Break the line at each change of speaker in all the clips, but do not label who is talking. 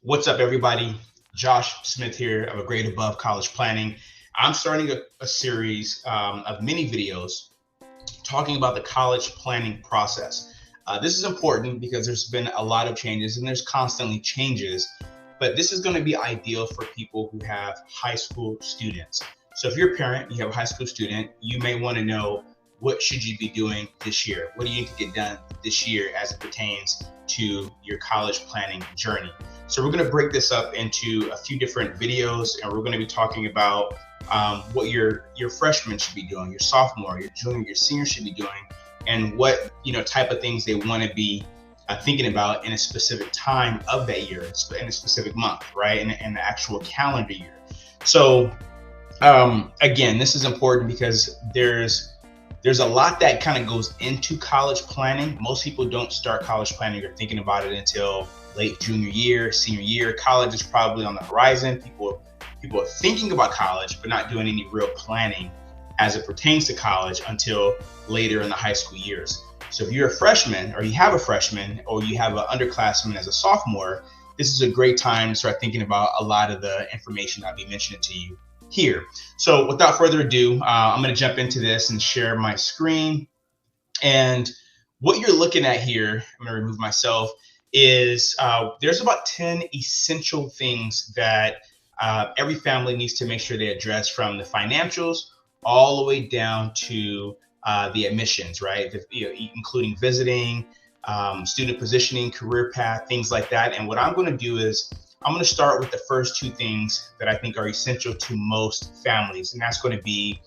What's up, everybody? Josh Smith here of A Grade Above College Planning. I'm starting a series of mini videos talking about the college planning process. This is important because there's been a lot of changes and there's constantly changes, but this is going to be ideal for people who have high school students. So if you're a parent, you have a high school student, you may want to know, what should you be doing this year? What do you need to get done this year as it pertains to your college planning journey? So we're going to break this up into a few different videos, and we're going to be talking about what your freshman should be doing, your sophomore, your junior, your senior should be doing, and what type of things they want to be thinking about in a specific time of that year, in a specific month, right? In the actual calendar year. So again, this is important because there's a lot that kind of goes into college planning. Most people don't start college planning or thinking about it until late junior year, senior year. College is probably on the horizon. People are thinking about college, but not doing any real planning as it pertains to college until later in the high school years. So if you're a freshman, or you have a freshman, or you have an underclassman as a sophomore, this is a great time to start thinking about a lot of the information I'll be mentioning to you here. So without further ado, I'm going to jump into this and share my screen. And what you're looking at here, I'm going to remove myself, is there's about 10 essential things that every family needs to make sure they address, from the financials all the way down to the admissions, right? Including visiting, student positioning, career path, things like that. And what I'm going to do is I'm going to start with the first two things that I think are essential to most families, and that's going to be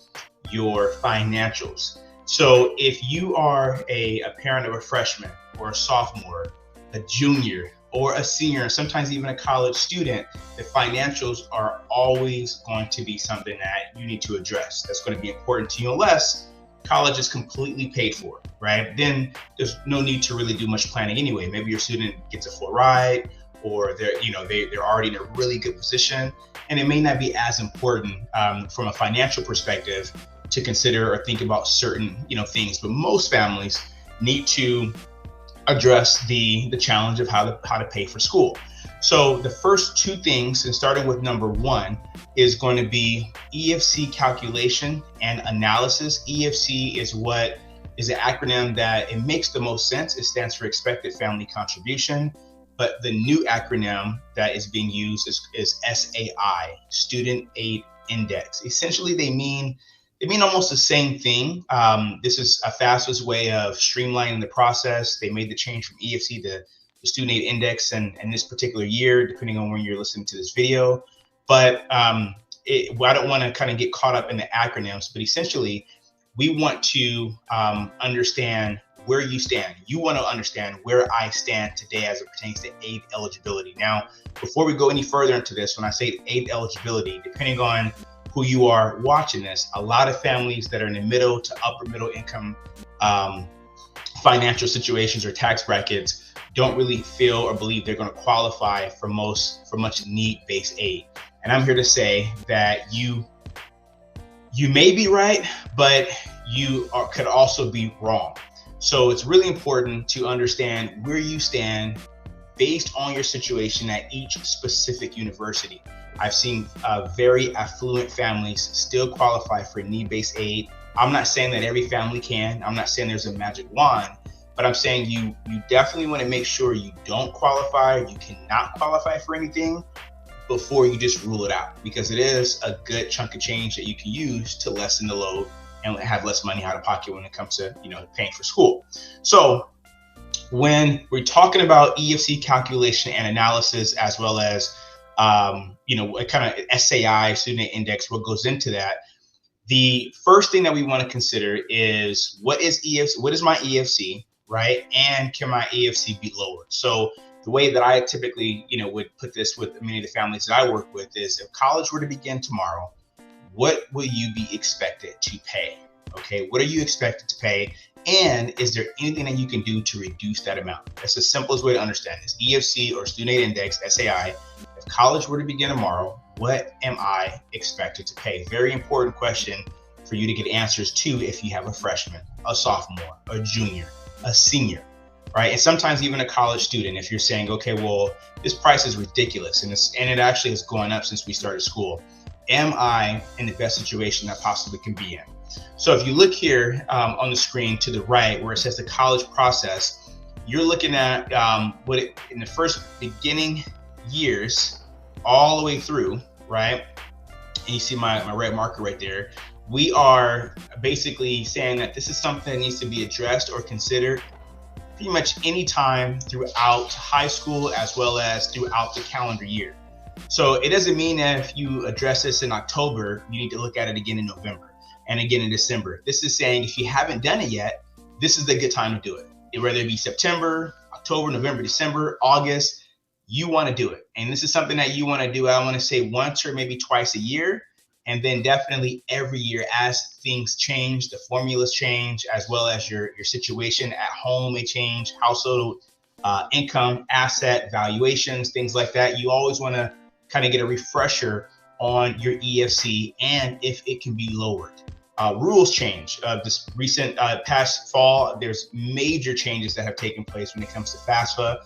your financials. So if you are a parent of a freshman or a sophomore, a junior or a senior, sometimes even a college student, the financials are always going to be something that you need to address. That's going to be important to you unless college is completely paid for, right? Then there's no need to really do much planning anyway. Maybe your student gets a full ride, or they're already in a really good position, and it may not be as important from a financial perspective to consider or think about certain things. But most families need to address the challenge of how to pay for school. So the first two things, and starting with number one, is going to be EFC calculation and analysis. EFC is an acronym that it makes the most sense. It stands for expected family contribution. But the new acronym that is being used is SAI, Student Aid Index. Essentially, they mean almost the same thing. This is a FAFSA's way of streamlining the process. They made the change from EFC to the Student Aid Index and this particular year, depending on when you're listening to this video. But I don't want to kind of get caught up in the acronyms, but essentially, we want to understand where you stand. You want to understand where I stand today as it pertains to aid eligibility. Now, before we go any further into this, when I say aid eligibility, depending on who you are watching this, a lot of families that are in the middle to upper middle income financial situations or tax brackets don't really feel or believe they're going to qualify for much need-based aid. And I'm here to say that you may be right, but could also be wrong. So it's really important to understand where you stand based on your situation at each specific university. I've seen very affluent families still qualify for need-based aid. I'm not saying that every family can. I'm not saying there's a magic wand, but I'm saying you definitely want to make sure you don't qualify, you cannot qualify for anything before you just rule it out, because it is a good chunk of change that you can use to lessen the load and have less money out of pocket when it comes to paying for school. So when we're talking about EFC calculation and analysis, as well as a kind of SAI, Student Aid Index, what goes into that, the first thing that we want to consider is what is my EFC, right? And can my EFC be lowered? So the way that I typically would put this with many of the families that I work with is, if college were to begin tomorrow, what will you be expected to pay? Okay, what are you expected to pay? And is there anything that you can do to reduce that amount? That's the simplest way to understand this. EFC, or Student Aid Index, SAI. If college were to begin tomorrow, what am I expected to pay? Very important question for you to get answers to if you have a freshman, a sophomore, a junior, a senior. right? And sometimes even a college student, if you're saying, okay, well, this price is ridiculous and it actually has gone up since we started school. Am I in the best situation I possibly can be in? So if you look here on the screen to the right where it says the college process, you're looking at in the first beginning years all the way through, right? And you see my red marker right there. We are basically saying that this is something that needs to be addressed or considered pretty much any time throughout high school as well as throughout the calendar year. So it doesn't mean that if you address this in October, you need to look at it again in November and again in December. This is saying if you haven't done it yet, this is the good time to do it. Whether it be September, October, November, December, August, you want to do it. And this is something that you want to do, I want to say once or maybe twice a year. And then definitely every year as things change, the formulas change, as well as your situation at home may change, household income, asset valuations, things like that. You always want to kind of get a refresher on your EFC and if it can be lowered. Rules change. This recent past fall, there's major changes that have taken place when it comes to FAFSA.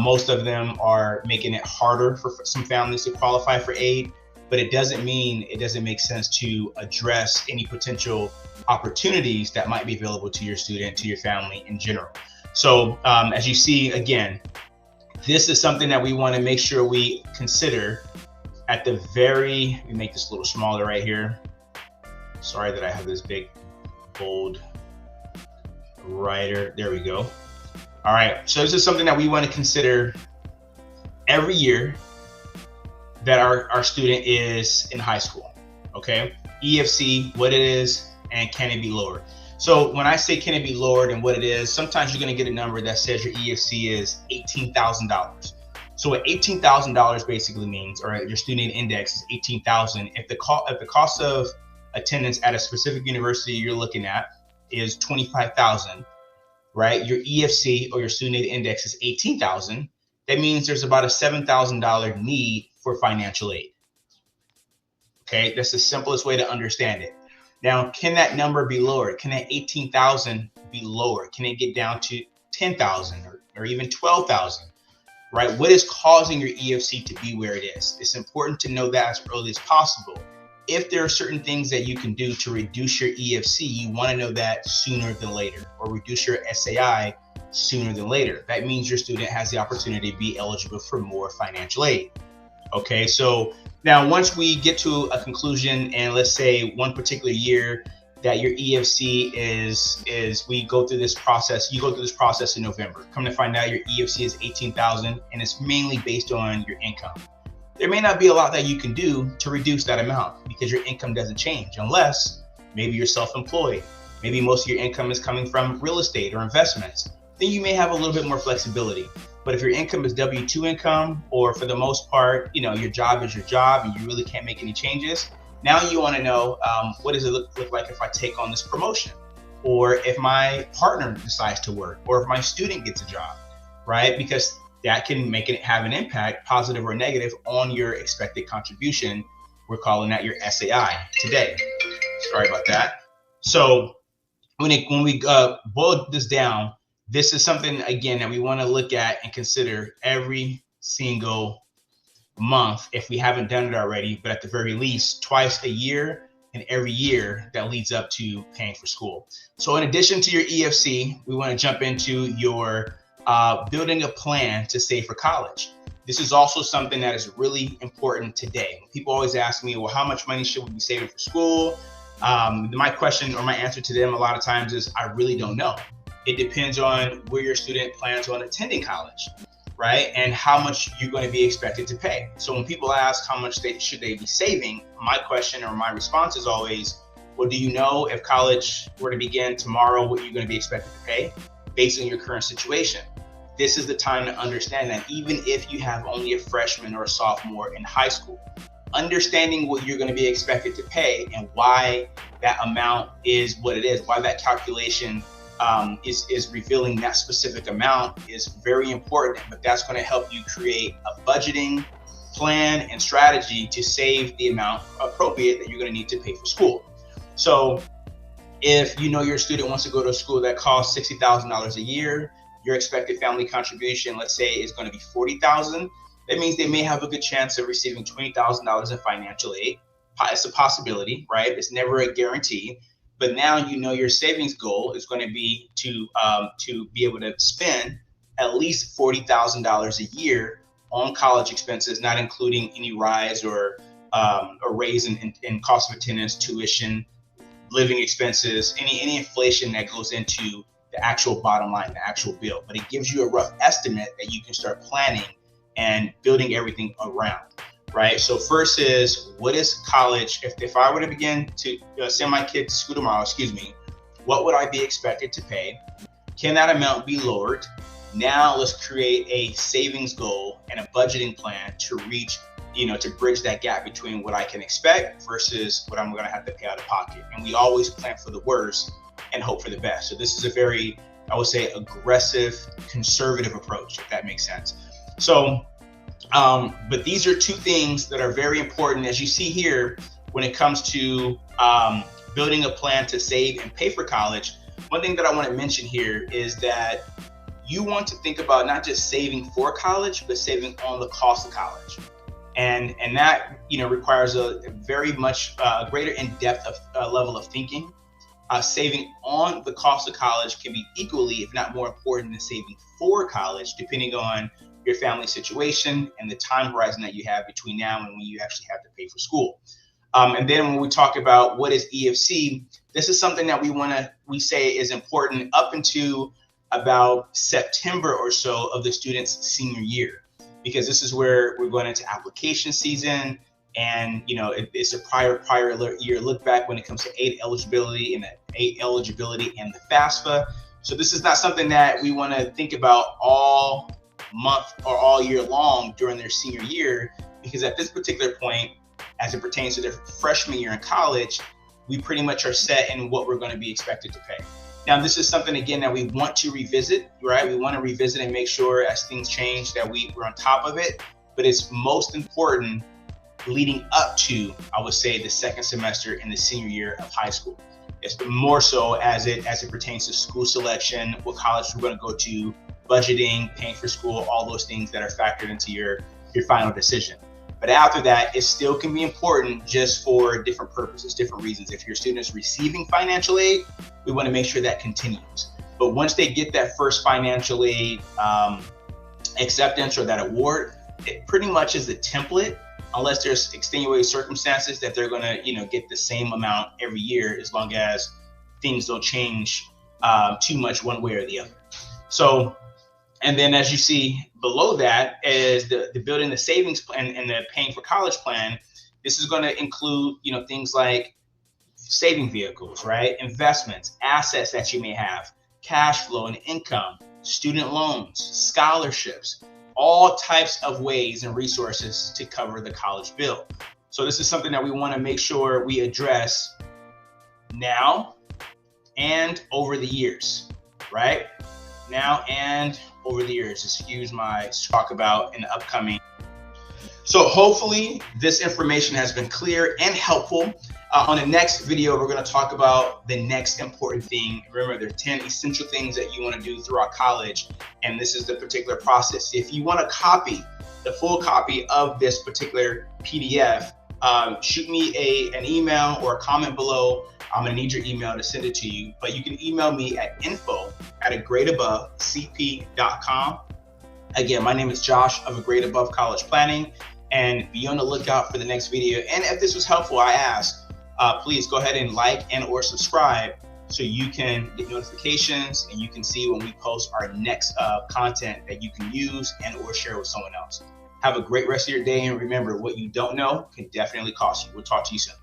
Most of them are making it harder for some families to qualify for aid. But it doesn't mean it doesn't make sense to address any potential opportunities that might be available to your student, to your family in general. So as you see, again, this is something that we want to make sure we consider at the let me make this a little smaller right here. Sorry that I have this big, bold writer. There we go. All right, so this is something that we want to consider every year that our student is in high school, okay? EFC, what it is, and can it be lowered? So when I say can it be lowered and what it is, sometimes you're gonna get a number that says your EFC is $18,000. So what $18,000 basically means, or your student index is 18,000. If the cost of attendance at a specific university you're looking at is 25,000, right? Your EFC or your student aid index is 18,000. That means there's about a $7,000 need for financial aid. Okay, that's the simplest way to understand it. Now, can that number be lowered? Can that 18,000 be lowered? Can it get down to 10,000 or even 12,000? Right? What is causing your EFC to be where it is? It's important to know that as early as possible. If there are certain things that you can do to reduce your EFC, you want to know that sooner than later, or reduce your SAI sooner than later. That means your student has the opportunity to be eligible for more financial aid. Okay, so now once we get to a conclusion, and let's say one particular year that your EFC is we go through this process, you go through this process in November. Come to find out your EFC is 18,000 and it's mainly based on your income. There may not be a lot that you can do to reduce that amount because your income doesn't change unless maybe you're self-employed. Maybe most of your income is coming from real estate or investments. Then you may have a little bit more flexibility. But if your income is W-2 income, or for the most part, you know, your job is your job and you really can't make any changes, now you want to know what does it look like if I take on this promotion, or if my partner decides to work, or if my student gets a job, right? Because that can make it have an impact, positive or negative, on your expected contribution. We're calling that your SAI today. Sorry about that. So when we boil this down, this is something, again, that we want to look at and consider every single month if we haven't done it already, but at the very least twice a year and every year that leads up to paying for school. So in addition to your EFC, we want to jump into your building a plan to save for college. This is also something that is really important today. People always ask me, well, how much money should we be saving for school? My question or my answer to them a lot of times is, I really don't know. It depends on where your student plans on attending college, right? And how much you're going to be expected to pay. So when people ask how much should they be saving, my question or my response is always, well, do you know if college were to begin tomorrow, what you're going to be expected to pay based on your current situation? This is the time to understand that even if you have only a freshman or a sophomore in high school, understanding what you're going to be expected to pay and why that amount is what it is, why that calculation is revealing that specific amount is very important. But that's going to help you create a budgeting plan and strategy to save the amount appropriate that you're going to need to pay for school. So if you know your student wants to go to a school that costs $60,000 a year, your expected family contribution, let's say, is going to be $40,000, that means they may have a good chance of receiving $20,000 in financial aid. It's a possibility, right? It's never a guarantee. But now you know your savings goal is going to be to be able to spend at least $40,000 a year on college expenses, not including any rise or raise in cost of attendance, tuition, living expenses, any inflation that goes into the actual bottom line, the actual bill. But it gives you a rough estimate that you can start planning and building everything around. Right. So first is, what is college? If I were to begin to send my kid to school tomorrow, what would I be expected to pay? Can that amount be lowered? Now let's create a savings goal and a budgeting plan to reach, to bridge that gap between what I can expect versus what I'm going to have to pay out of pocket. And we always plan for the worst and hope for the best. So this is a very, I would say, aggressive, conservative approach, if that makes sense. So but these are two things that are very important, as you see here, when it comes to building a plan to save and pay for college. One thing that I want to mention here is that you want to think about not just saving for college, but saving on the cost of college. And that, requires a very much greater in-depth level of thinking. Saving on the cost of college can be equally, if not more important than saving for college, depending on your family situation and the time horizon that you have between now and when you actually have to pay for school. And then when we talk about what is EFC, this is something that we say is important up into about September or so of the student's senior year, because this is where we're going into application season. And, it's a prior year look back when it comes to aid eligibility and the FAFSA. So this is not something that we want to think about all month or all year long during their senior year, because at this particular point, as it pertains to their freshman year in college, we pretty much are set in what we're going to be expected to pay. Now, this is something, again, that we want to revisit, right? We want to revisit and make sure as things change that we're on top of it. But it's most important leading up to, I would say, the second semester in the senior year of high school. It's more so as it pertains to school selection, what college we're going to go to, budgeting, paying for school, all those things that are factored into your final decision. But after that, it still can be important just for different purposes, different reasons. If your student is receiving financial aid, we want to make sure that continues. But once they get that first financial aid acceptance or that award, it pretty much is the template, unless there's extenuating circumstances that they're going to, get the same amount every year, as long as things don't change too much one way or the other. So, and then as you see below that is the building the savings plan and the paying for college plan. This is going to include, things like saving vehicles, right? Investments, assets that you may have, cash flow and income, student loans, scholarships, all types of ways and resources to cover the college bill. So this is something that we want to make sure we address now and over the years, right? Now and over the years. Excuse my talk about in the upcoming. So hopefully this information has been clear and helpful. On the next video, we're going to talk about the next important thing. Remember, there are 10 essential things that you want to do throughout college, and this is the particular process. If you want a copy, the full copy of this particular PDF, shoot me an email or a comment below. I'm going to need your email to send it to you, but you can email me at info@agreeabovecp.com. Again, my name is Josh of A Grade Above College Planning, and be on the lookout for the next video. And if this was helpful, I ask, please go ahead and like and or subscribe so you can get notifications and you can see when we post our next content that you can use and or share with someone else. Have a great rest of your day, and remember, what you don't know can definitely cost you. We'll talk to you soon.